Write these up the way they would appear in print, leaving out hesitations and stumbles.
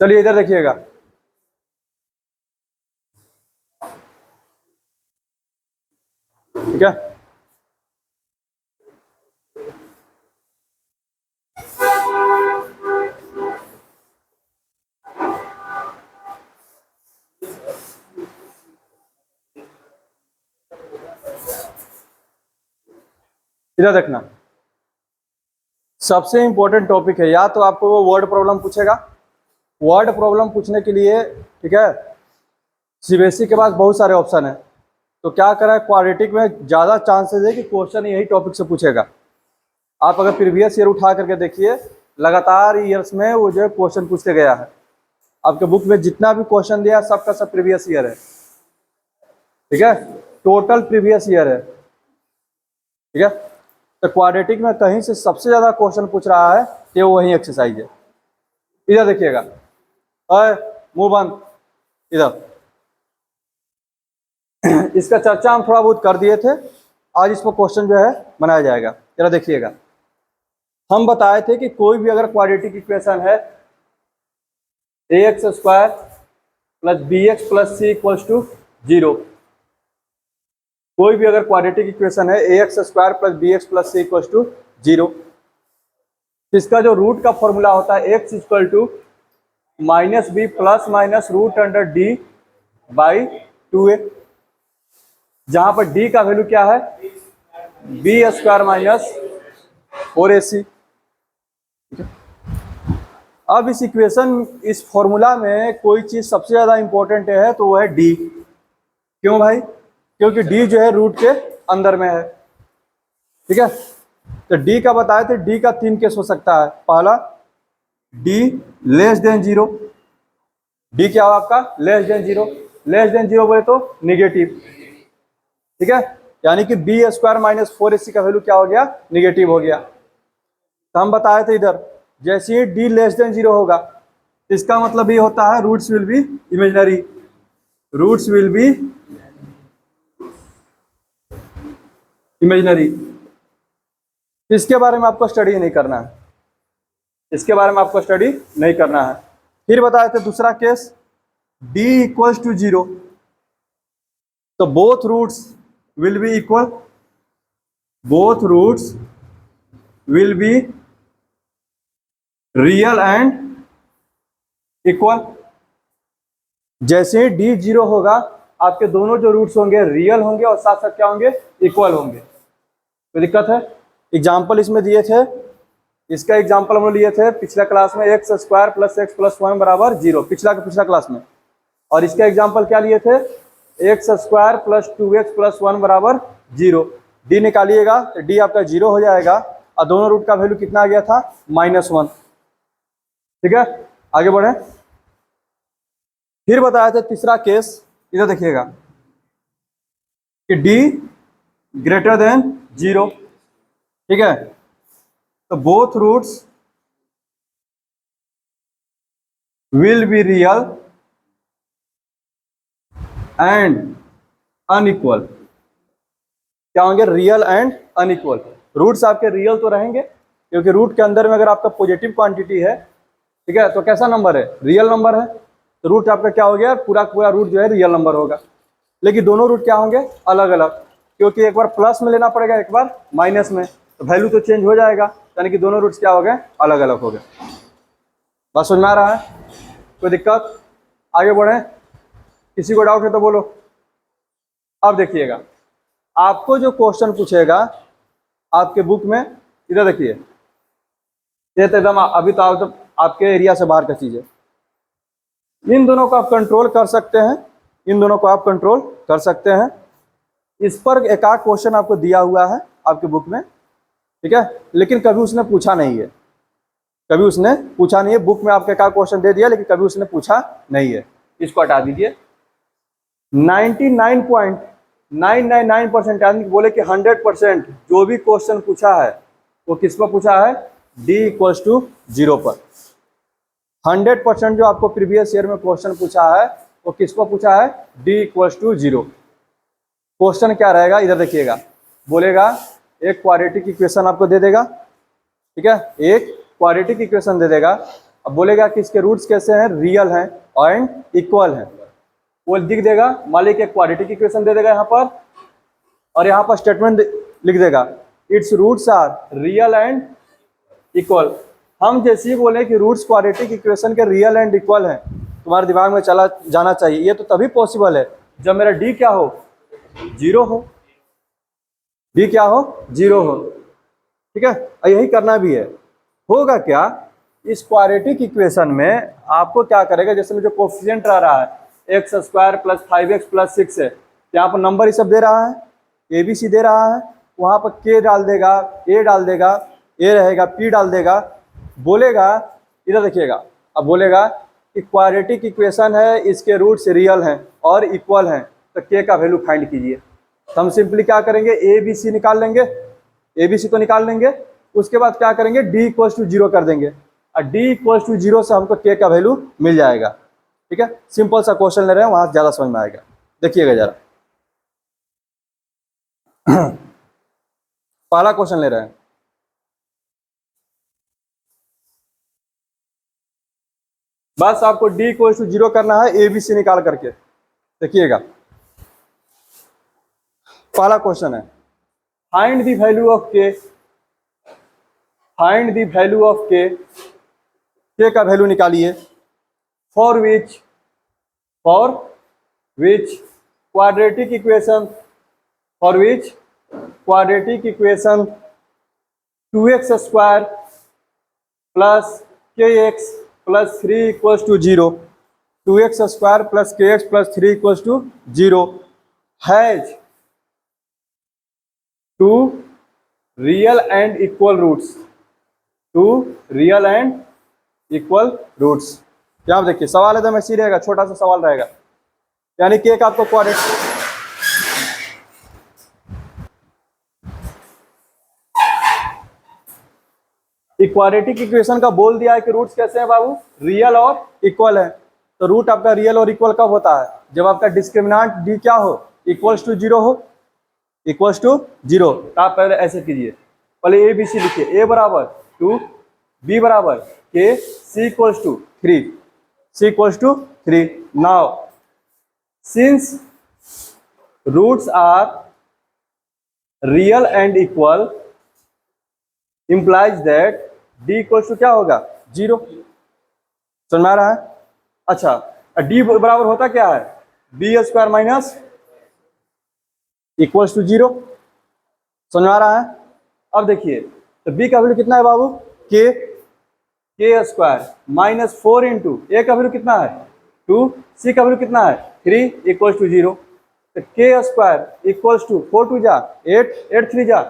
चलिए इधर देखिएगा, ठीक है। इधर देखना, सबसे इंपॉर्टेंट टॉपिक है। या तो आपको वो वर्ड प्रॉब्लम पूछेगा, वर्ड प्रॉब्लम पूछने के लिए, ठीक है, सीबीएसई के पास बहुत सारे ऑप्शन है। तो क्या करा है, क्वाड्रेटिक में ज़्यादा चांसेस है कि क्वेश्चन यही टॉपिक से पूछेगा। आप अगर प्रीवियस ईयर उठा करके देखिए, लगातार ईयर्स में वो जो है क्वेश्चन पूछते गया है। आपके बुक में जितना भी क्वेश्चन दिया सबका सब प्रीवियस ईयर है, ठीक है, टोटल प्रीवियस ईयर है, ठीक है। तो क्वाड्रेटिक में कहीं से सबसे ज़्यादा क्वेश्चन पूछ रहा है कि वो वही एक्सरसाइज है। इधर देखिएगा, मुंह बंद, इधर इसका चर्चा हम थोड़ा बहुत कर दिए थे, आज इस पर क्वेश्चन जो है बनाया जाएगा। जरा देखिएगा, हम बताए थे कि कोई भी अगर क्वाड्रेटिक इक्वेशन है ax square plus bx plus c equals to 0, कोई भी अगर क्वाड्रेटिक इक्वेशन है ax square plus bx plus c equals to 0, इसका जो रूट का फॉर्मूला होता है x equal to minus B plus minus root under D by 2a, जहां पर d का वैल्यू क्या है, बी स्क्वायर माइनस 4ac। अब इस इक्वेशन, इस फॉर्मूला में कोई चीज सबसे ज्यादा इंपॉर्टेंट है तो वो है d। क्यों भाई? क्योंकि d जो है रूट के अंदर में है, ठीक है। तो d का बताए थे, d का 3 केस हो सकता है। पहला, d लेस देन 0, d क्या हो आपका, लेस देन 0, लेस देन 0 बोले तो निगेटिव, ठीक है, यानी कि बी स्क्वायर माइनस 4ac का वैल्यू क्या हो गया, निगेटिव हो गया। तो हम बताए थे इधर, जैसे ही d लेस देन 0 होगा, इसका मतलब ये होता है roots will be imaginary, roots will be imaginary. इसके बारे में आपको स्टडी नहीं करना है, इसके बारे में आपको स्टडी नहीं करना है। फिर बताए थे दूसरा केस, d इक्वल्स टू 0, तो both roots will be equal, both roots will be real and equal. जैसे ही d 0 होगा, आपके दोनों जो रूट्स होंगे रियल होंगे और साथ साथ क्या होंगे, इक्वल होंगे। कोई दिक्कत है? एग्जाम्पल इसमें दिए थे, इसका एग्जाम्पल हम लोग लिए थे पिछला क्लास में, x square plus x plus 1 बराबर 0, पिछला क्लास में। और इसका एग्जाम्पल क्या लिए थे, x square plus 2x plus 1 बराबर 0। डी निकालिएगा तो डी आपका 0 हो जाएगा और दोनों रूट का वैल्यू कितना आ गया था, -1, ठीक है। आगे बढ़े, फिर बताया था तीसरा केस, इधर देखिएगा कि d ग्रेटर देन 0, ठीक है। तो both roots will be real and unequal. क्या होंगे, रियल एंड अनइक्वल। रूट्स आपके रियल तो रहेंगे, क्योंकि रूट के अंदर में अगर आपका पॉजिटिव क्वांटिटी है, ठीक है, तो कैसा नंबर है, रियल नंबर है, तो रूट आपका क्या हो गया, पूरा पूरा रूट जो है रियल नंबर होगा। लेकिन दोनों रूट क्या होंगे, अलग अलग, क्योंकि एक बार प्लस में लेना पड़ेगा, एक बार माइनस में, तो वैल्यू तो चेंज हो जाएगा, यानी कि दोनों रूट्स क्या हो गए, अलग अलग हो गए। बात समझ में आ रहा है? कोई दिक्कत? आगे बढ़े, किसी को डाउट है तो बोलो। अब देखिएगा, आपको जो क्वेश्चन पूछेगा आपके बुक में, इधर देखिए, ये तो एकदम अभी तो आपके एरिया से बाहर का चीज है। इन दोनों को आप कंट्रोल कर सकते हैं, इन दोनों को आप कंट्रोल कर सकते हैं। इस पर एक आध क्वेश्चन आपको दिया हुआ है आपके बुक में, ठीक है, लेकिन कभी उसने पूछा नहीं है, कभी उसने पूछा नहीं है। बुक में आपके एक आध क्वेश्चन दे दिया, लेकिन कभी उसने पूछा नहीं है। इसको हटा दीजिए। 99.999% यानी बोले कि 100% जो भी क्वेश्चन पूछा है वो किस पर पूछा है, d इक्वल्स टू 0 पर। 100% जो आपको प्रीवियस ईयर में क्वेश्चन पूछा है वो किस पर पूछा है, d इक्वल्स टू 0। क्वेश्चन क्या रहेगा, इधर देखिएगा, बोलेगा एक क्वाड्रेटिक इक्वेशन आपको दे देगा, ठीक है, एक क्वाड्रेटिक इक्वेशन दे देगा अब बोलेगा कि इसके रूट्स कैसे हैं, रियल हैं एंड इक्वल हैं। वो लिख देगा, मान लीजिए क्वाड्रेटिक इक्वेशन दे देगा यहाँ पर, और यहाँ पर स्टेटमेंट लिख देगा it's roots are real and equal. हम जैसे ही बोले कि रूट्स क्वाड्रेटिक इक्वेशन के रियल एंड इक्वल हैं, तुम्हारे दिमाग में चला जाना चाहिए ये तो तभी पॉसिबल है जब मेरा डी क्या हो, जीरो हो, डी क्या हो, जीरो हो। ठीक है, और यही करना भी है। होगा क्या, इस क्वाड्रेटिक इक्वेशन में आपको क्या करेगा, जैसे में जो कोफिशिएंट रह रहा है x square plus 5x plus 6 है, यहाँ पर नंबर ही सब दे रहा है, ए बी सी दे रहा है, वहाँ पर के डाल देगा, ए डाल देगा, ए रहेगा, पी डाल देगा, बोलेगा इधर देखिएगा, अब बोलेगा कि क्वाड्रेटिक इक्वेशन है, इसके रूट्स रियल हैं और इक्वल हैं, तो के का वैल्यू फाइंड कीजिए। तो हम सिंपली क्या करेंगे, ए बी सी निकाल लेंगे, ए बी सी तो निकाल लेंगे, उसके बाद क्या करेंगे, डी इक्वल टू जीरो कर देंगे, और डी इक्वल टू जीरो से हमको के का वैल्यू मिल जाएगा। ठीक है, सिंपल सा क्वेश्चन ले रहे हैं, वहां ज़्यादा समझ में आएगा। देखिएगा जरा, पहला क्वेश्चन ले रहे हैं, बस आपको डी इक्वल टू जीरो करना है ए बी सी निकाल करके। देखिएगा, पहला क्वेश्चन है find the value of K, find the value of K का वैल्यू निकालिए, for which quadratic equation, for which quadratic equation 2x square plus kx plus 3 equals to 0, 2x square plus kx plus 3 equals to 0 has two real and equal roots, two real and equal roots. क्या आप देखिए, सवाल एकदम ऐसी रहेगा, छोटा सा सवाल रहेगा, यानी कि एक आपको क्वाड्रेटिक, क्वाड्रेटिक इक्वेशन का बोल दिया है कि रूट्स कैसे हैं बाबू, रियल और इक्वल है। तो रूट आपका रियल और इक्वल कब होता है, जब आपका डिस्क्रिमिनेंट डी क्या हो, इक्वल्स टू जीरो हो, इक्वल्स टू जीरो। तो आप पहले ऐसे कीजिए, पहले ए बी सी लिखिए, ए बराबर 2, बी बराबर के, C equals to 3, C equals to 3। Now since roots are real and equal implies that d equals to क्या होगा, जीरो। समझ में आ रहा है? अच्छा, d बराबर होता क्या है, B square minus equals to zero. समझ में आ रहा है? अब देखिए, तो b का वैल्यू कितना है बाबू, के स्क्वायर माइनस 4 इंटू ए का वैल्यू कितना है 2, सी का वैल्यू कितना है 3 इक्वल्स टू जीरो। तो के स्क्वायर इक्वल्स टू 4 टू जा 8, 8 3 जा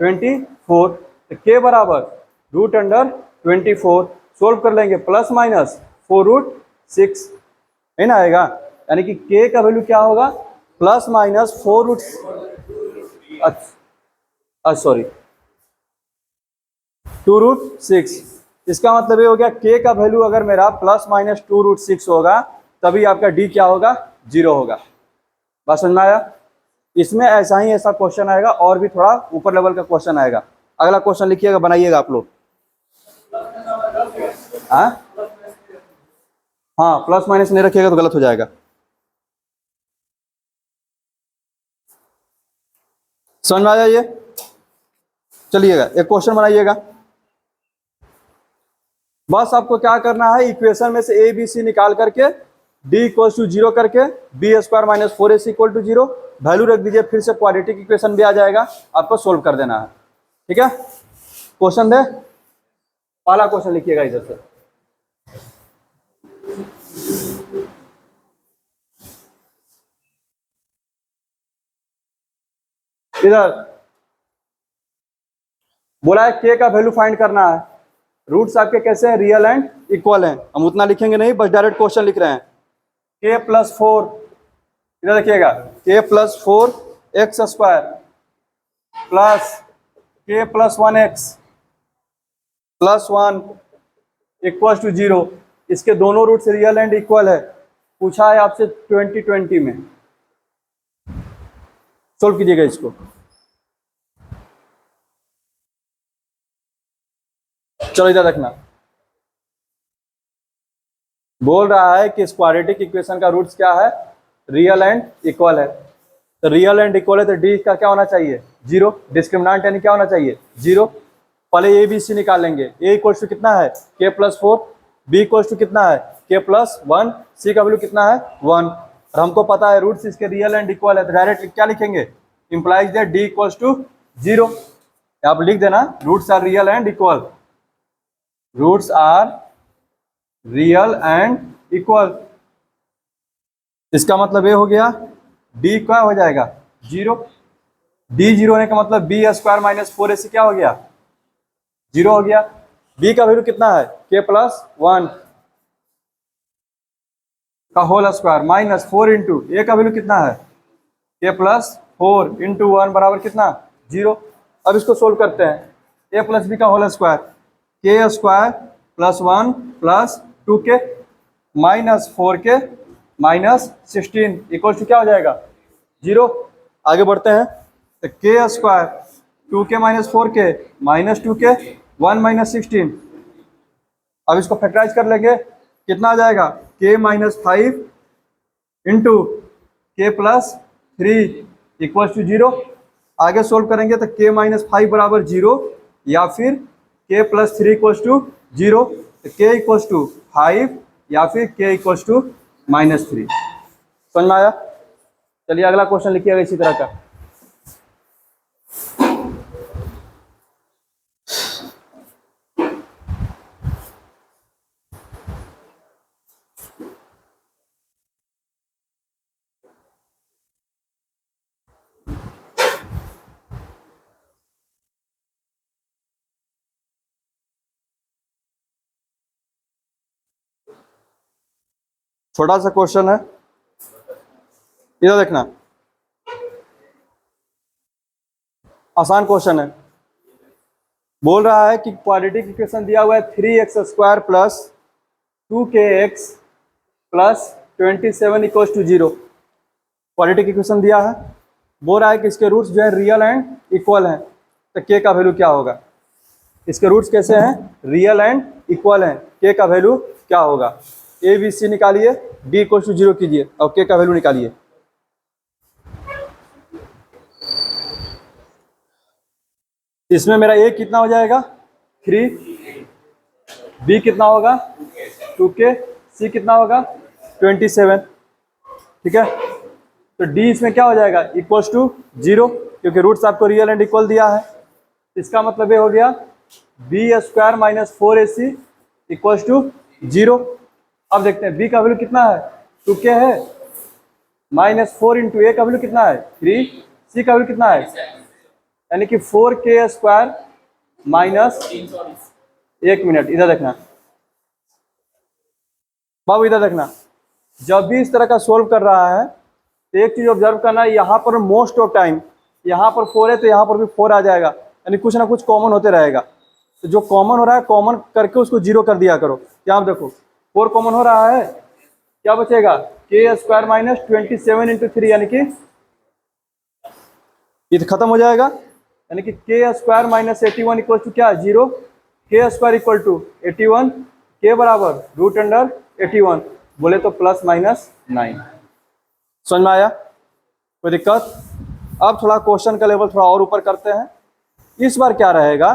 24, तो के बराबर रूट अंडर 24, सोल्व कर लेंगे, प्लस माइनस 4 रूट 6 है ना आएगा, यानी कि के का वैल्यू क्या होगा, plus minus 4 root, sorry 2 root 6। इसका मतलब ये हो गया के का वैल्यू अगर मेरा प्लस माइनस 2 रूट 6 होगा, तभी आपका डी क्या होगा, जीरो होगा। बात समझ में आया? इसमें ऐसा ही ऐसा क्वेश्चन आएगा, और भी थोड़ा ऊपर लेवल का क्वेश्चन आएगा। अगला क्वेश्चन लिखिएगा, बनाइएगा आप लोग। हाँ, प्लस माइनस नहीं रखिएगा तो गलत हो जाएगा। समझ में आ जाइए, चलिएगा एक क्वेश्चन बनाइएगा। बस आपको क्या करना है, इक्वेशन में से ए बी सी निकाल करके डी इक्वल टू जीरो करके B square minus 4ac equal to zero value रख दीजिए, फिर से क्वाड्रेटिक इक्वेशन भी आ जाएगा, आपको सोल्व कर देना है। ठीक है, क्वेश्चन दे, पहला क्वेश्चन लिखिएगा इधर से। इधर बोला है के का वैल्यू फाइंड करना है, रूट्स आपके कैसे हैं, रियल एंड इक्वल हैं। हम उतना लिखेंगे नहीं, बस डायरेक्ट क्वेश्चन लिख रहे हैं। के प्लस 4, इधर देखिएगा, K plus 4 X square plus K plus 1x plus 1 equal to 0, इसके दोनों रूट्स रियल एंड इक्वल है। पूछा है आपसे 2020 में, सोल्व कीजिएगा इसको। चलो इधर देखना, बोल रहा है कि इस क्वाड्रेटिक इक्वेशन का रूट्स क्या है, रियल एंड इक्वल है। तो रियल एंड इक्वल है तो डी का क्या होना चाहिए, जीरो। डिस्क्रिमिनेंट यानी क्या होना चाहिए, जीरो। पहले ए बी सी निकालेंगे। ए इक्वल्स टू कितना है, के प्लस 4, बी इक्वल्स टू कितना है, के प्लस 1, सी का वैल्यू कितना है 1। और हमको पता है रूट्स इसके रियल एंड इक्वल है, तो डायरेक्ट क्या लिखेंगे, implies that D equals to zero. आप लिख देना roots are real and equal, roots are real and equal. इसका मतलब ये हो गया डी क्या हो जाएगा, जीरो। डी जीरो होने का मतलब बी स्क्वायर माइनस 4ac क्या हो गया, जीरो हो गया। बी का वैल्यू कितना है, के प्लस 1 का whole square minus 4 into A का वैल्यू कितना है, के प्लस 4 इंटू 1 बराबर कितना, जीरो। अब इसको सोल्व करते हैं। ए प्लस बी का whole square, K square plus 1 plus 2k minus 4k minus 16 equal to क्या हो जाएगा, जीरो। आगे बढ़ते हैं तो के square 2k minus 4k minus 2k 1 minus 16। अब इसको फैक्टराइज कर लेंगे, कितना आ जाएगा, k माइनस 5 इंटू के प्लस 3 इक्वल टू जीरो। आगे सोल्व करेंगे तो k माइनस 5 बराबर जीरो या फिर k plus 3 equal to zero. तो k इक्वल टू 5 या फिर k इक्वल टू माइनस 3। समझ में आया। चलिए अगला क्वेश्चन लिखिएगा इसी तरह का। छोटा सा क्वेश्चन है, इधर देखना, आसान क्वेश्चन है। बोल रहा है कि क्वाड्रेटिक इक्वेशन दिया हुआ है 3x square plus 2kx plus 27 equal to zero. Quadratic equation दिया है, बोल रहा है कि इसके रूट्स जो है रियल एंड इक्वल हैं, तो k का वैल्यू क्या होगा। इसके रूट्स कैसे हैं, रियल एंड इक्वल हैं, k का वैल्यू क्या होगा। ए बी सी निकालिए, डी इक्वल टू जीरो कीजिए और k का वैल्यू निकालिए। इसमें मेरा a कितना हो जाएगा 3, b कितना होगा 2k, c कितना होगा 27। ठीक है, तो d इसमें क्या हो जाएगा, इक्वल्स टू जीरो, क्योंकि रूट्स आपको रियल एंड इक्वल दिया है। इसका मतलब ये हो गया B square minus 4ac equals to zero. अब देखते हैं b का वैल्यू कितना है, 2k है, माइनस 4 इंटू ए का वैल्यू कितना है 3, c का वैल्यू कितना है, यानी कि 4k स्क्वायर माइनस, एक मिनट इधर देखना बाबू, इधर देखना। जब भी इस तरह का सोल्व कर रहा है तो एक चीज ऑब्जर्व करना है, यहाँ पर मोस्ट ऑफ टाइम यहाँ पर 4 है तो यहाँ पर भी 4 आ जाएगा, यानी कुछ ना कुछ कॉमन होते रहेगा। तो जो कॉमन हो रहा है कॉमन करके उसको जीरो कर दिया करो। क्या आप देखो 4 कॉमन हो रहा है, क्या बचेगा, के स्क्वायर माइनस 27 इंटू 3, यानी कि ये तो खत्म हो जाएगा, यानी कि के स्क्वायर माइनस 81 इक्वल टू क्या, जीरो। के स्क्वायर इक्वल टू 81, के बराबर रूट अंडर 81, बोले तो प्लस माइनस 9। समझ में आया, कोई दिक्कत। अब थोड़ा क्वेश्चन का लेवल थोड़ा और ऊपर करते हैं। इस बार क्या रहेगा,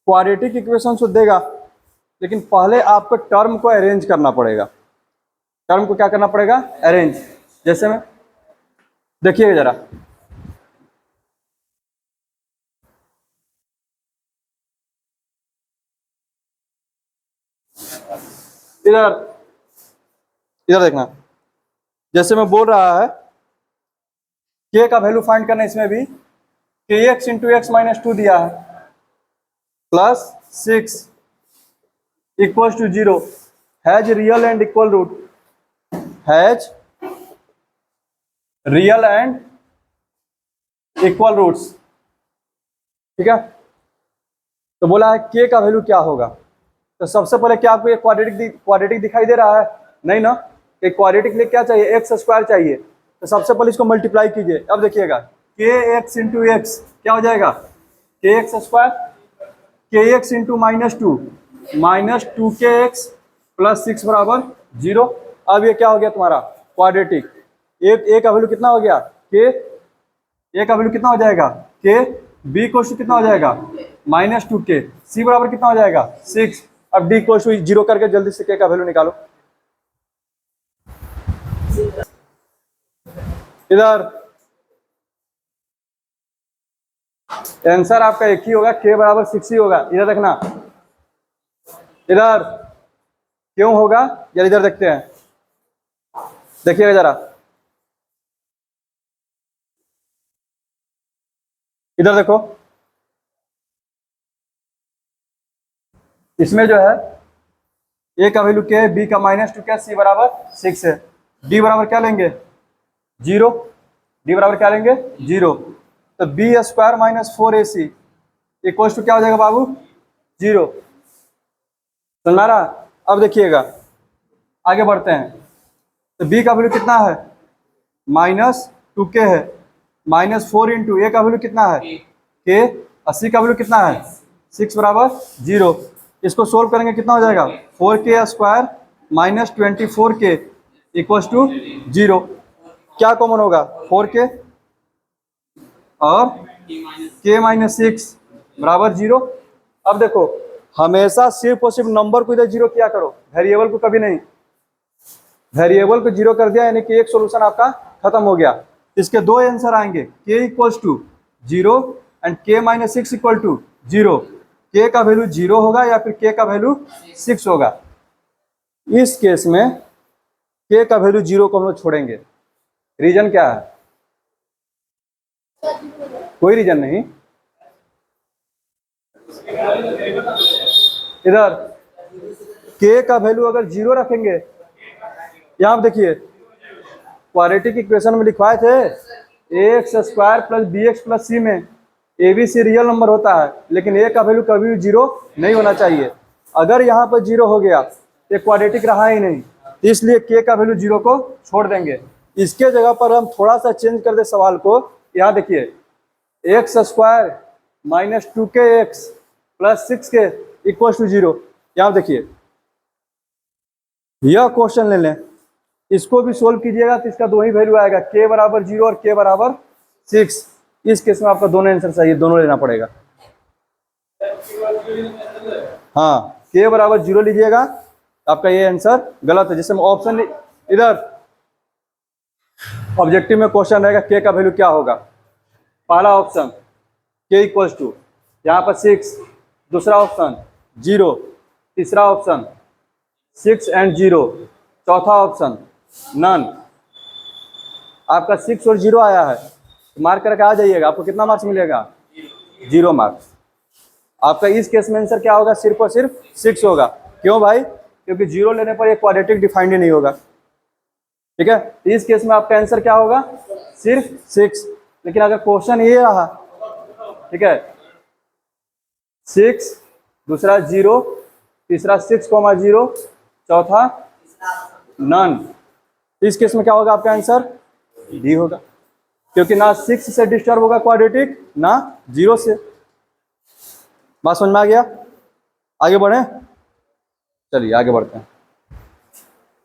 क्वाड्रेटिक इक्वेशन तो देगा, लेकिन पहले आपको टर्म को अरेंज करना पड़ेगा। टर्म को क्या करना पड़ेगा, अरेंज। जैसे में देखिएगा जरा, इधर इधर देखना। जैसे मैं बोल रहा है k का वैल्यू फाइंड करना, इसमें भी kx इंटू एक्स माइनस 2 दिया है plus 6 equals to zero, has real and equal root, has real and equal roots. ठीक है, तो बोला है k का वैल्यू क्या होगा। तो सबसे पहले क्या आपको ये क्वाड्रेटिक दिखाई दे रहा है, नहीं ना। एक क्वाड्रेटिक लिए क्या चाहिए, एक्स स्क्वायर चाहिए। तो सबसे पहले इसको मल्टीप्लाई कीजिए। अब देखिएगा के एक्स इंटू एक्स क्या हो जाएगा, के एक्स स्क्वायर, के x into minus 2 minus 2k x plus 6 बराबर 0। अब ये क्या हो गया तुम्हारा क्वाड्रेटिक। ए का वैल्यू कितना हो गया के, ए का वैल्यू कितना हो जाएगा के, बी इक्वल कितना हो जाएगा -2k, सी बराबर कितना हो जाएगा 6। अब डी इक्वल 0 करके जल्दी से के का वैल्यू निकालो। इधर आंसर आपका एक ही होगा, के बराबर 6 ही होगा। इधर देखना, इधर क्यों होगा यार, इधर देखते हैं, देखिएगा जरा, इधर देखो, इसमें जो है ए का वैल्यू क्या है, बी का -2 क्या, सी बराबर 6 है, डी बराबर क्या लेंगे 0, डी बराबर क्या लेंगे 0। तो B square -4ac equal to क्या हो जाएगा बाबू 0। समझ आ रहा। अब देखिएगा आगे बढ़ते हैं, तो बी का वैल्यू कितना है -2k है, -4 इंटू ए का वैल्यू कितना है के, 80 का वैल्यू कितना है 6 बराबर 0। इसको सोल्व करेंगे कितना हो जाएगा 4k square -24k equal to 0। क्या कॉमन होगा 4k और k-6 बराबर 0। अब देखो हमेशा सिर्फ और सिर्फ नंबर को इधर 0 किया करो, वेरिएबल को कभी नहीं। वेरिएबल को 0 कर दिया यानी कि एक सॉल्यूशन आपका खत्म हो गया। इसके दो आंसर आएंगे, k equals to 0 and k-6 equal to 0। k का वैल्यू 0 होगा या फिर k का वैल्यू 6 होगा। इस केस में k का वैल्यू 0 को हम लोग छोड़ेंगे। रीजन क्या है, कोई रीजन नहीं। इधर k का वैल्यू अगर 0 रखेंगे, यहां देखिए क्वाड्रेटिक इक्वेशन में लिखवाए थे ax square plus bx plus c में abc रियल नंबर होता है, लेकिन a का वैल्यू कभी भी 0 नहीं होना चाहिए। अगर यहाँ पर 0 हो गया ये क्वाड्रेटिक रहा ही नहीं, इसलिए k का वैल्यू 0 को छोड़ देंगे। इसके जगह पर हम थोड़ा सा चेंज कर दे सवाल को। यहाँ देखिए X square -2kx plus 6k equal to 0। यहाँ देखिए यह क्वेश्चन ले लें, इसको भी सोल्व कीजिएगा तो इसका दो ही वैल्यू आएगा, k बराबर 0 और k बराबर 6। इस केस में आपका दोनों आंसर चाहिए, दोनों लेना पड़ेगा। हाँ k बराबर 0 लीजिएगा, आपका ये आंसर गलत है। जैसे ऑप्शन इधर ऑब्जेक्टिव में क्वेश्चन रहेगा k का वैल्यू क्या होगा, पहला ऑप्शन k इक्वल्स टू यहाँ पर 6, दूसरा ऑप्शन 0, तीसरा ऑप्शन 6 एंड 0, चौथा ऑप्शन नन। आपका 6 और 0 आया है, मार्क करके आ जाइएगा, आपको कितना मार्क्स मिलेगा 0 मार्क्स। आपका इस केस में आंसर क्या होगा, सिर्फ और सिर्फ 6 होगा। क्यों भाई, क्योंकि 0 लेने पर ये क्वाड्रेटिक डिफाइंड ही नहीं होगा। ठीक है, इस केस में आपका आंसर क्या होगा सिर्फ 6। लेकिन अगर क्वेश्चन ये रहा, ठीक है 6, दूसरा 0, तीसरा 6,0, चौथा नन, इस केस में क्या होगा आपका आंसर डी होगा, क्योंकि ना 6 से डिस्टर्ब होगा क्वाड्रेटिक, ना 0 से। बात समझ में आ गया। आगे बढ़े, चलिए आगे बढ़ते हैं।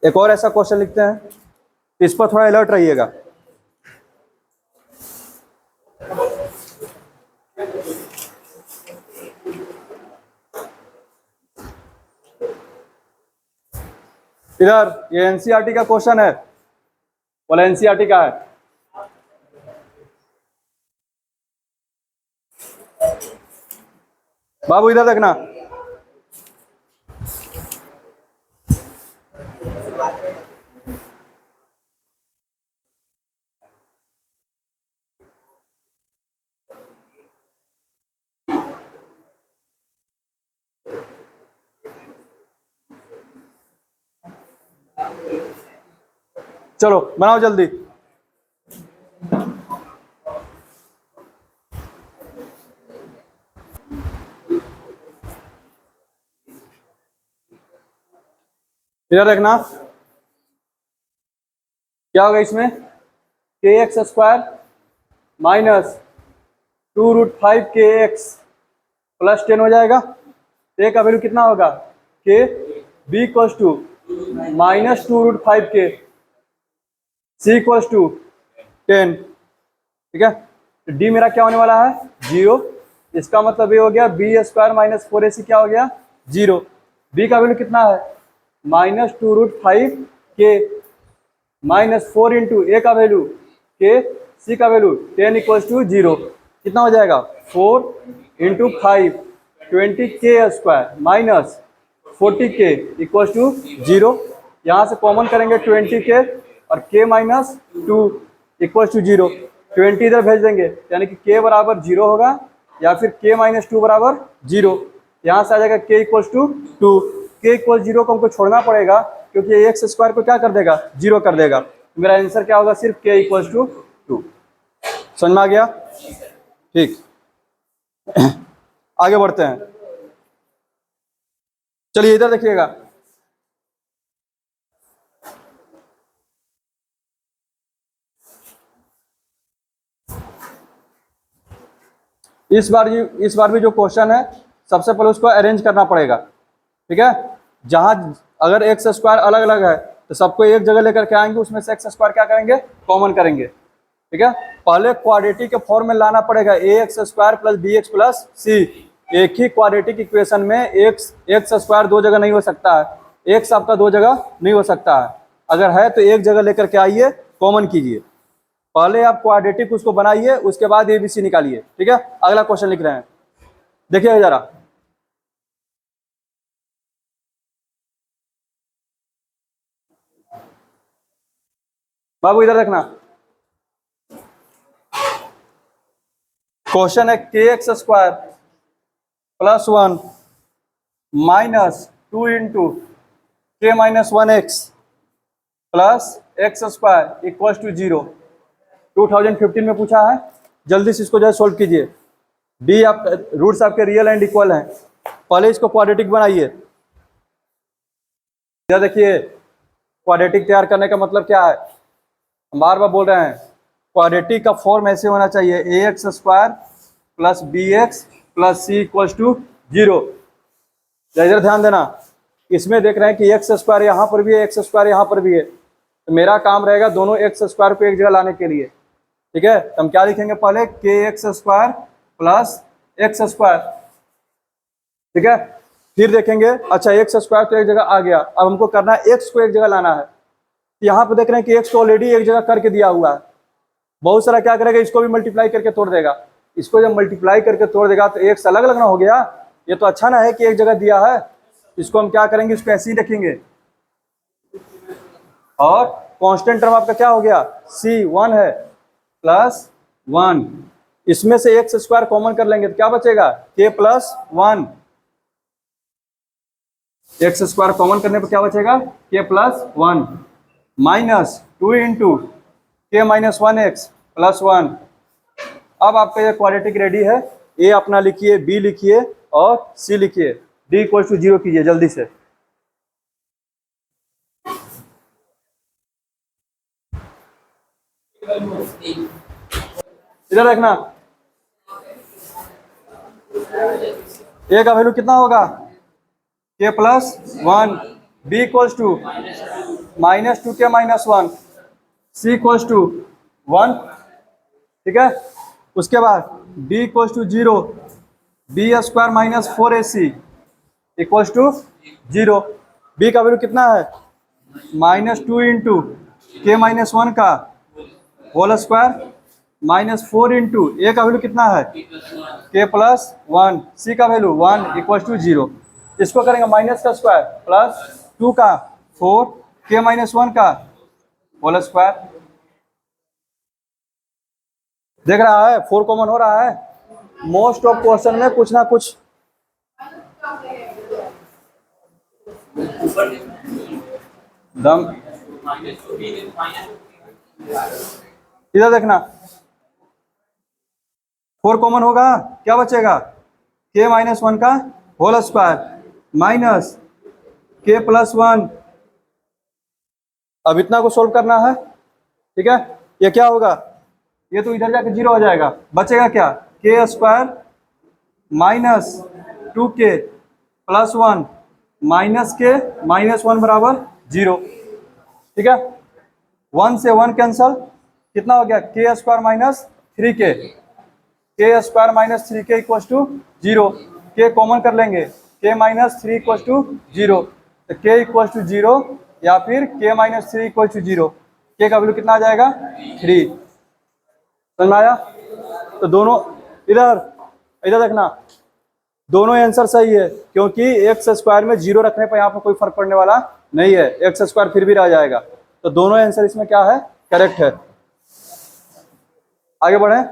एक और ऐसा क्वेश्चन लिखते हैं, इस पर थोड़ा अलर्ट रहिएगा। इधर ये एनसीईआरटी का क्वेश्चन है, बोला एनसीईआरटी का है। बाबू इधर देखना, चलो बनाओ जल्दी। इधर देखना क्या होगा इसमें, kx स्क्वायर -2√5kx प्लस 10 हो जाएगा। a का वैल्यू कितना होगा k, B equals to -2√5k, C equals to 10। ठीक है, तो डी मेरा क्या होने वाला है 0। इसका मतलब ये हो गया b² माइनस 4ac क्या हो गया 0। b का वैल्यू कितना है -2√5k माइनस 4 इंटू ए का वैल्यू k, सी का वैल्यू 10 इक्वल्स टू 0। कितना हो जाएगा 4 into 5 20k² minus 40k equals to 0। यहाँ से कॉमन करेंगे 20k और k माइनस 2 इक्वल्स टू 0। 20 इधर भेज देंगे यानी कि k बराबर 0 होगा या फिर k माइनस 2 बराबर 0। यहाँ से आ जाएगा k equals to 2। k equal 0 को हमको छोड़ना पड़ेगा क्योंकि ये x² को क्या कर देगा 0 कर देगा। मेरा आंसर क्या होगा सिर्फ k इक्वल्स टू 2। समझ में आ गया? ठीक, आगे बढ़ते हैं। चलिए इधर देखिएगा, इस बार भी जो क्वेश्चन है सबसे पहले उसको अरेंज करना पड़ेगा। ठीक है, जहां अगर x² अलग अलग है तो सबको एक जगह लेकर के आएंगे, उसमें से x² क्या करेंगे कॉमन करेंगे। ठीक है, पहले क्वाड्रेटिक के फॉर्म में लाना पड़ेगा ax² plus bx plus c। एक ही क्वाड्रेटिक इक्वेशन में x² दो जगह नहीं हो सकता है, x आपका दो जगह नहीं हो सकता है। अगर है तो एक जगह लेकर के आइए, कॉमन कीजिए। पहले आप क्वाड्रेटिक उसको बनाइए, उसके बाद ABC निकालिए। ठीक है, अगला क्वेश्चन लिख रहे हैं, देखिए जरा। बाबू इधर देखना, क्वेश्चन है kx² plus 1 minus 2 into k minus 1x plus x² equals to 0। 2015 में पूछा है, जल्दी से इसको जो है सोल्व कीजिए। डी आप रूट्स आपके रियल एंड इक्वल हैं, पहले इसको क्वाड्रेटिक बनाइए। इधर देखिए, क्वाड्रेटिक तैयार करने का मतलब क्या है, हम बार बार बोल रहे हैं क्वाड्रेटिक का फॉर्म ऐसे होना चाहिए ax² plus bx plus c equals to 0। इधर ध्यान देना, इसमें देख रहे हैं कि x² यहाँ पर भी है, x² यहाँ पर भी है, तो मेरा काम रहेगा दोनों x² को एक जगह लाने के लिए। ठीक है, तो हम क्या लिखेंगे पहले kx² प्लस x²। ठीक है, फिर देखेंगे अच्छा x² तो एक जगह आ गया, अब हमको करना है x को एक जगह लाना है। यहाँ पे देख रहे हैं कि x को ऑलरेडी एक जगह करके दिया हुआ है, बहुत सारा क्या करेगा इसको भी मल्टीप्लाई करके तोड़ देगा। इसको जब मल्टीप्लाई करके तोड़ देगा तो x अलग अलग ना हो गया, ये तो अच्छा ना है कि एक जगह दिया है। इसको हम क्या करेंगे, इसको ऐसे ही रखेंगे और कांस्टेंट टर्म आपका क्या हो गया c 1 है प्लस 1, इसमें से x² कॉमन कर लेंगे तो क्या बचेगा k प्लस 1। x² कॉमन करने पर क्या बचेगा k plus 1 minus 2 into k minus 1x plus 1। अब आपका ये क्वाड्रेटिक रेडी है, a अपना लिखिए, b लिखिए और c लिखिए, d इक्वल टू 0 कीजिए जल्दी से। इधर देखना, a का वैल्यू कितना होगा k plus 1, b equals to minus 2k minus 1, c equals to 1। ठीक है, उसके बाद b equals to 0, b² minus 4ac equals to 0। b का वैल्यू कितना है -2 इंटू k माइनस 1 का whole square minus 4 into A का वैल्यू कितना है k प्लस 1, c का वैल्यू 1 इक्वल्स टू 0। इसको करेंगे माइनस का स्क्वायर प्लस 2 का 4 k माइनस 1 का होल स्क्वायर। देख रहा है 4 कॉमन हो रहा है, मोस्ट ऑफ क्वेश्चन में कुछ ना कुछ दम। इधर देखना 4 कॉमन होगा, क्या बचेगा k माइनस 1 का whole square minus k plus 1। अब इतना को सोल्व करना है। ठीक है, ये क्या होगा, ये तो इधर जाके 0 हो जाएगा, बचेगा क्या k² माइनस 2k प्लस 1 -1 बराबर 0। ठीक है, 1 से 1 कैंसल, कितना हो गया के स्क्वायर माइनस 3k, के square minus 3k equal to 0। के कॉमन कर लेंगे, के माइनस 3 इक्वल टू 0, तो के इक्वल टू 0 या फिर के माइनस 3 इक्वल टू 0। के का वैल्यू कितना आ जाएगा 3। समझ में आया? तो दोनों इधर इधर देखना, दोनों आंसर सही है, क्योंकि एक्स स्क्वायर में 0 रखने पर यहाँ पर कोई फर्क पड़ने वाला नहीं है, एक्स स्क्वायर फिर भी रह जाएगा। तो दोनों आंसर इसमें क्या है, करेक्ट है। आगे बढ़े।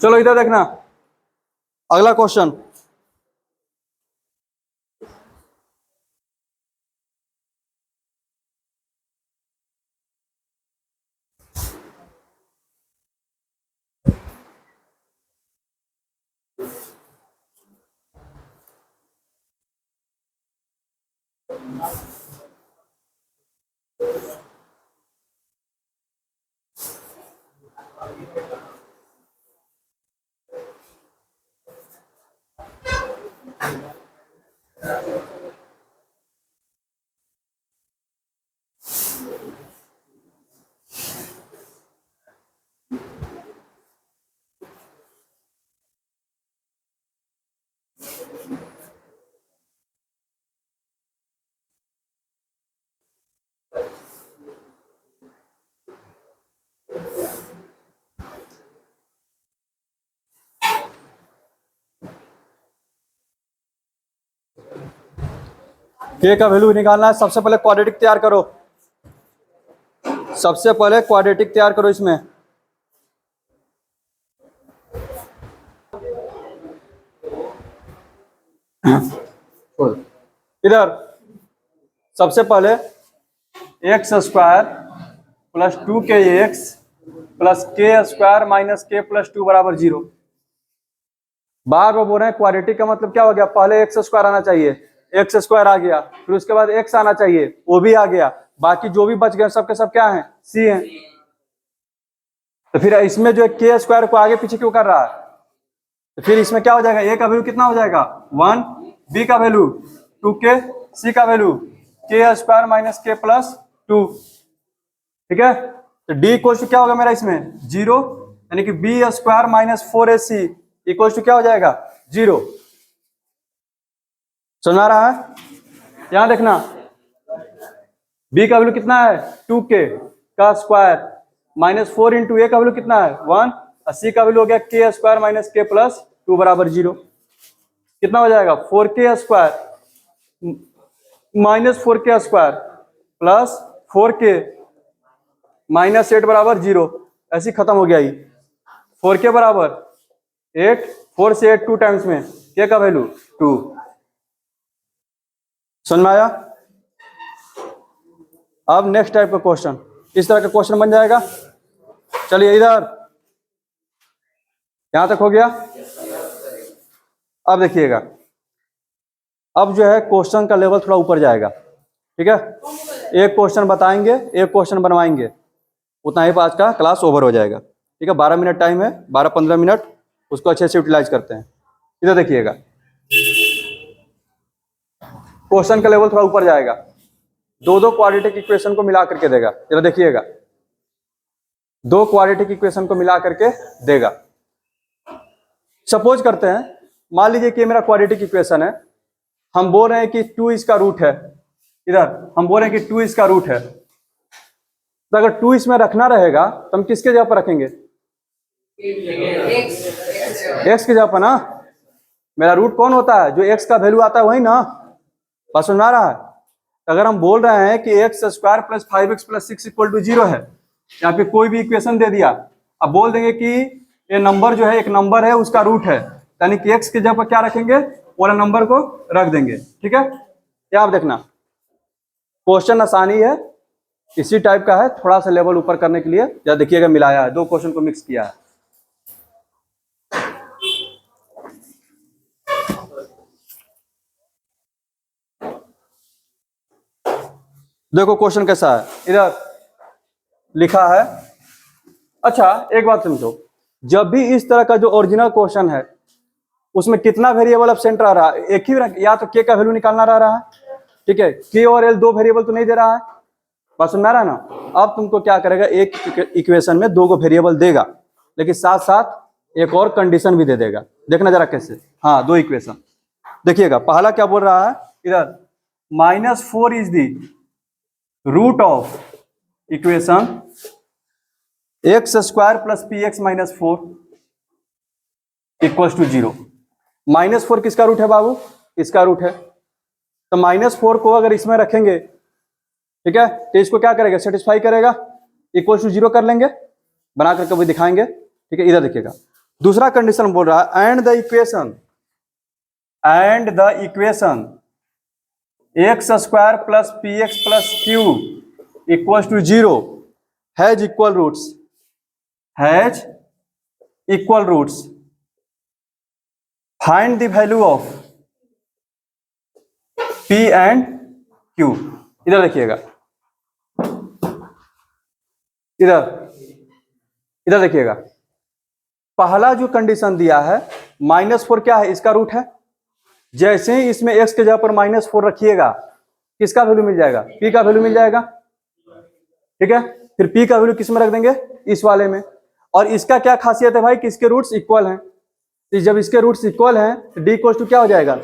चलो इधर देखना, अगला क्वेश्चन। के का वैल्यू निकालना है, सबसे पहले क्वाड्रेटिक तैयार करो, सबसे पहले क्वाड्रेटिक तैयार करो इसमें। इधर सबसे पहले x square plus 2kx plus के स्क्वायर माइनस के प्लस 2 बराबर 0। बार बार बोल रहे हैं क्वाड्रेटिक का मतलब क्या हो गया, पहले एक्स स्क्वायर आना चाहिए, एक्स स्क्वायर आ गया, फिर उसके बाद एक्स आना चाहिए, वो भी आ गया, बाकी जो भी बच गए सबके सब क्या है, सी है। तो फिर इसमें जो के स्क्वायर को आगे पीछे क्यों कर रहा है, तो फिर इसमें क्या हो जाएगा, ए का वैल्यू कितना हो जाएगा 1, बी का वैल्यू 2k, सी का वैल्यू के स्क्वायर माइनस के प्लस 2। ठीक है, तो डी इक्वल टू क्या होगा मेरा इसमें 0, यानी कि B square minus 4ac equal to क्या हो जाएगा 0। समझ आ रहा है? यहां देखना, बी का वैल्यू कितना है 2k का स्क्वायर माइनस 4 इंटू ए का वैल्यू कितना है 1, और सी का वैल्यू हो गया के स्क्वायर माइनस के प्लस 2 बराबर 0। कितना हो जाएगा 4k square minus 4k square plus 4k minus 8 बराबर 0। ऐसे खत्म हो गया ये, 4k बराबर 8, 4 से 8 2 टाइम्स में k का वैल्यू 2। समझ में आया? अब नेक्स्ट टाइप का क्वेश्चन, इस तरह का क्वेश्चन बन जाएगा। चलिए इधर, यहां तक हो गया। अब देखिएगा, अब जो है क्वेश्चन का लेवल थोड़ा ऊपर जाएगा। ठीक है, एक क्वेश्चन बताएंगे, एक क्वेश्चन बनवाएंगे, उतना ही आज का क्लास ओवर हो जाएगा। ठीक है, 12 मिनट टाइम है, 12-15 मिनट उसको अच्छे से यूटिलाइज करते हैं। इधर देखिएगा, क्वेश्चन का लेवल थोड़ा ऊपर जाएगा, दो क्वाड्रेटिक इक्वेशन को मिला करके देगा। जरा देखिएगा, दो क्वाड्रेटिक इक्वेशन को मिला करके देगा। सपोज करते हैं, मान लीजिए कि मेरा क्वाड्रेटिक इक्वेशन है, हम बोल रहे हैं कि 2 इसका रूट है, इधर हम बोल रहे हैं कि 2 इसका रूट है। तो अगर 2 इसमें रखना रहेगा तो हम किसके जगह पर रखेंगे, एक्स की जगह पर ना। मेरा रूट कौन होता है, जो एक्स का वैल्यू आता है वही ना, बात सुना रहा है? अगर हम बोल रहे हैं कि X square plus 5x plus 6 equal to 0 है, यहाँ पे कोई भी इक्वेशन दे दिया, अब बोल देंगे कि ये नंबर जो है एक नंबर है उसका रूट है, यानी कि एक्स की जगह पर क्या रखेंगे, वाला नंबर को रख देंगे। ठीक है, क्या आप देखना, क्वेश्चन आसानी है, इसी टाइप का है, थोड़ा सा लेवल ऊपर करने के लिए। या देखिएगा मिलाया है, दो क्वेश्चन को मिक्स किया है। देखो क्वेश्चन कैसा है, इधर लिखा है। अच्छा एक बात समझो, जब भी इस तरह का जो ओरिजिनल क्वेश्चन है उसमें कितना वेरिएबल एब्सेंट रह रहा है, एक ही, या तो के का वैल्यू निकालना रह रहा है, ठीक है, के और एल दो वेरिएबल तो नहीं दे रहा है, बात समझ में आ रहा है ना। अब तुमको क्या करेगा, एक इक्वेशन में दो गो वेरिएबल देगा, लेकिन साथ साथ एक और कंडीशन भी दे देगा। देखना जरा कैसे, हाँ दो इक्वेशन देखिएगा। पहला क्या बोल रहा है इधर, -4 is the root of equation x² plus px minus 4 equals to 0। -4 किसका रूट है बाबू, इसका रूट है। तो -4 को अगर इसमें रखेंगे, ठीक है, तो इसको क्या करेगा, सेटिस्फाई करेगा, इक्वल्स टू 0 कर लेंगे, बना करके भी दिखाएंगे, ठीक है। इधर देखिएगा, दूसरा कंडीशन बोल रहा है and the equation x² plus px plus q equals to 0 has equal roots find the value of p and q। इधर देखिएगा, इधर देखिएगा, पहला जो कंडीशन दिया है -4 क्या है, इसका रूट है। जैसे ही इसमें x के जगह पर -4 रखिएगा, किसका वैल्यू मिल जाएगा, p का वैल्यू मिल जाएगा, ठीक है। फिर p का वैल्यू किस में रख देंगे, इस वाले में। और इसका क्या खासियत है भाई कि इसके रूट्स इक्वल हैं, तो जब इसके रूट्स इक्वल हैं तो d इक्वल टू क्या हो जाएगा,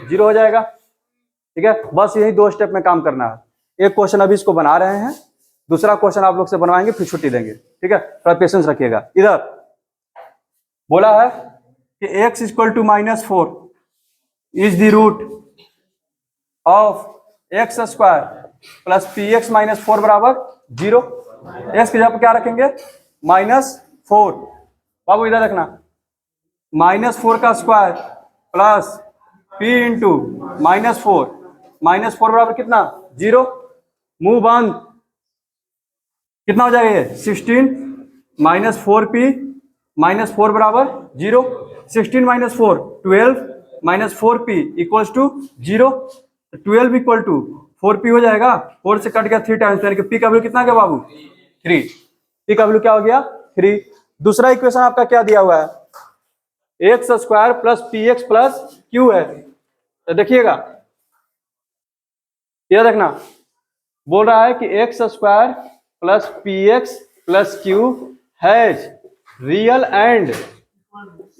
0 हो जाएगा, ठीक है। बस यही दो स्टेप में काम करना है। एक क्वेश्चन अभी इसको बना रहे हैं, दूसरा क्वेश्चन आप लोग से बनवाएंगे, फिर छुट्टी देंगे, ठीक है। थोड़ा पेशेंस रखिएगा। इधर बोला है कि x equal to -4 is the root of x² plus px minus 4 बराबर 0। x की जगह पर क्या रखेंगे, -4। बाबू इधर रखना, -4 का स्क्वायर प्लस p इंटू -4, -4 बराबर कितना, 0। मुंह बंद, कितना हो जाएगा ये, 16 -4p -4 बराबर 0। 16 - 4 12 -4p equals to 0। 12 equal to 4p हो जाएगा, 4 से कट गया 3 टाइम्स, यानी कि p का वैल्यू कितना गया बाबू, 3। p का वैल्यू क्या हो गया, 3। दूसरा इक्वेशन आपका क्या दिया हुआ है, x² plus px plus q है। तो देखिएगा, यह देखना, बोल रहा है कि x² plus px plus q has real and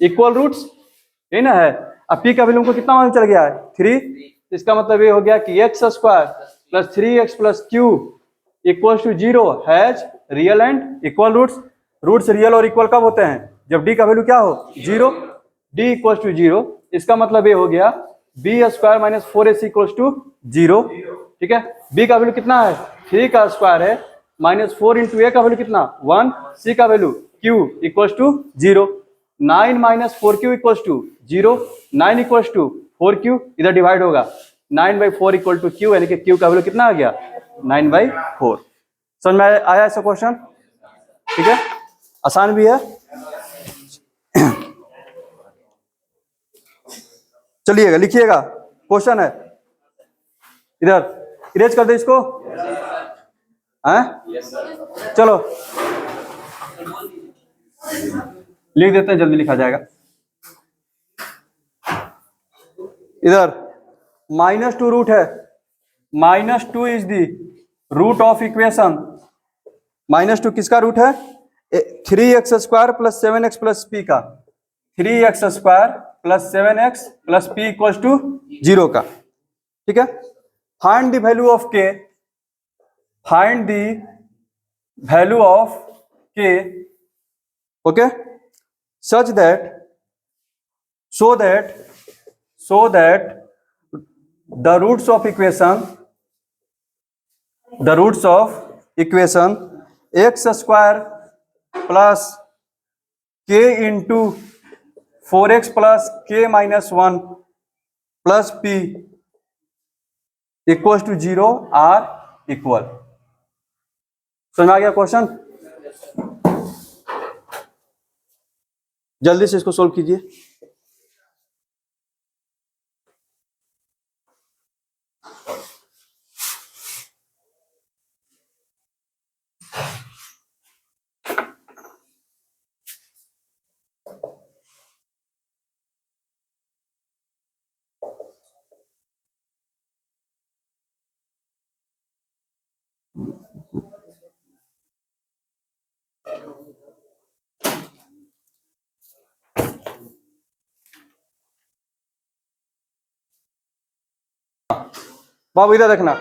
equal roots, यही ना है। अब p का वैल्यू को कितना मालूम चल गया है, 3। इसका मतलब ये हो गया कि x² plus 3x plus q equal to 0 has real and equal roots. Roots real और इक्वल कब होते हैं, जब d का वैल्यू क्या हो, 0। d इक्वल टू 0, इसका मतलब ये हो गया b² minus 4ac equal to 0, ठीक है। b का वैल्यू कितना है, 3 का स्क्वायर है, -4 इंटू a का वैल्यू कितना, 1, c का value q equal to 0। 9 - 4q equal to 0, 9 equal to 4q, इधर डिवाइड होगा, 9/4 इक्वल टू q, यानी कि q का वैल्यू कितना आ गया, 9/4। समझ में आया ऐसा क्वेश्चन, ठीक है, आसान भी है। चलिएगा लिखिएगा, क्वेश्चन है, इधर इरेज कर दे इसको, हैं, चलो लिख देते हैं, जल्दी लिखा जाएगा। इधर -2 रूट है, -2 is the root of equation, -2 किसका रूट है, 3x² plus 7x plus p का, 3x² plus 7x plus p equal to 0 का, ठीक है। Find the value of k, find the value of k, okay, such that so that the roots of equation x² plus k into 4x plus k minus 1 plus p equal to 0 are equal. समझ आ गया question, जल्दी से इसको solve कीजिए। बाबू इधर देखना,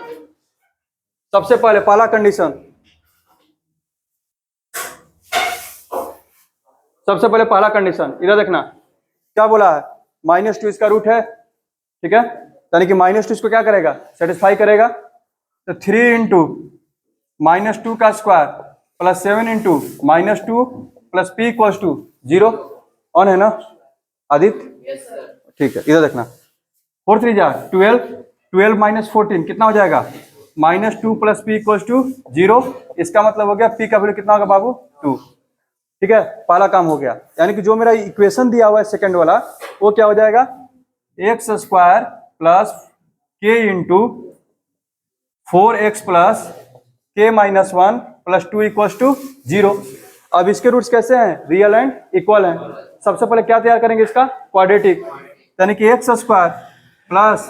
सबसे पहले पहला कंडीशन, सबसे पहले पहला कंडीशन इधर देखना, क्या बोला है, -2 इसका रूट है, ठीक है, यानी कि -2 इसको क्या करेगा, सेटिस्फाई करेगा। तो 3 इंटू -2 का square plus 7 into -2 plus p equals to 0, on है ना आदित्य? ठीक है, इधर देखना, 4 3 जा 12, 12 माइनस 14 कितना हो जाएगा, -2 प्लस p इक्वल्स टू 0। इसका मतलब हो गया p का वैल्यू कितना होगा बाबू, 2। ठीक है, पहला काम हो गया, यानी कि जो मेरा इक्वेशन दिया हुआ है सेकंड वाला, वो क्या हो जाएगा, एक्स स्क्वायर प्लस के into 4x plus K minus 1 plus 2 equals to 0। अब इसके रूट्स कैसे हैं, रियल एंड इक्वल हैं। सबसे पहले क्या तैयार करेंगे, इसका क्वाड्रेटिक, यानी कि X square plus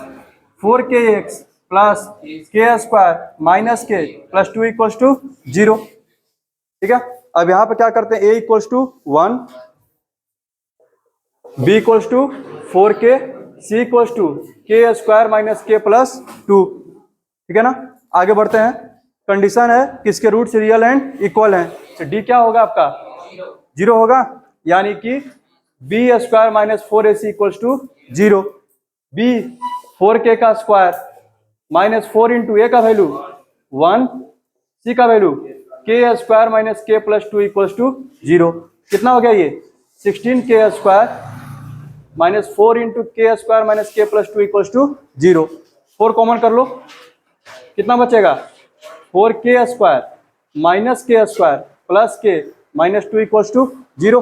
4kx plus के square minus K plus 2 equals to 0। ठीक है, अब यहाँ पे क्या करते हैं, a equals to 1, b equals to 4k, c equals to K square minus K plus 2। ठीक है ना, आगे बढ़ते हैं। कंडीशन है किसके रूट्स रियल एंड इक्वल हैं, तो d क्या होगा आपका, 0 होगा, यानी कि b square minus 4ac equals to 0। b 4k का स्क्वायर माइनस 4 इंटू ए का वैल्यू 1, c का वैल्यू के square minus K plus 2 equals to 0। कितना हो गया ये, 16k स्क्वायर माइनस 4 इंटू के square minus K plus 2 equals to 0। 4 common कर लो, कितना बचेगा, 4k square minus K square plus K minus 2 equals to 0।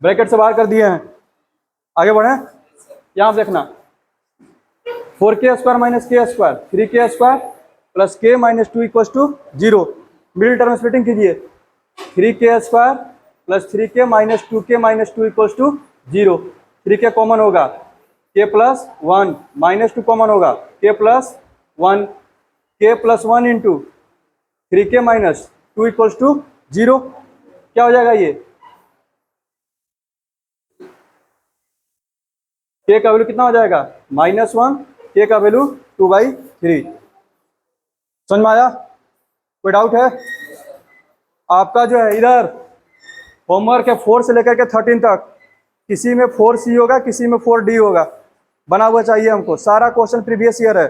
Bracket से बाहर कर दिए हैं, आगे बढ़े, यहाँ देखना, 4k square minus K square 3k square plus K minus 2 equals to 0। Middle term splitting कीजिए, 3k square plus 3k minus 2k minus 2 equals to 0। 3k common होगा, k प्लस 1 माइनस 2 कॉमन होगा, k plus 1, k plus 1 into 3k minus 2 equals to 0। क्या हो जाएगा ये, k का value कितना हो जाएगा, -1, k का वैल्यू 2/3। समझ में आया, कोई डाउट है? आपका जो है इधर होमवर्क है 4 से लेकर के 13 तक, किसी में 4C होगा, किसी में 4D होगा, बना हुआ चाहिए हमको, सारा क्वेश्चन प्रीवियस ईयर है।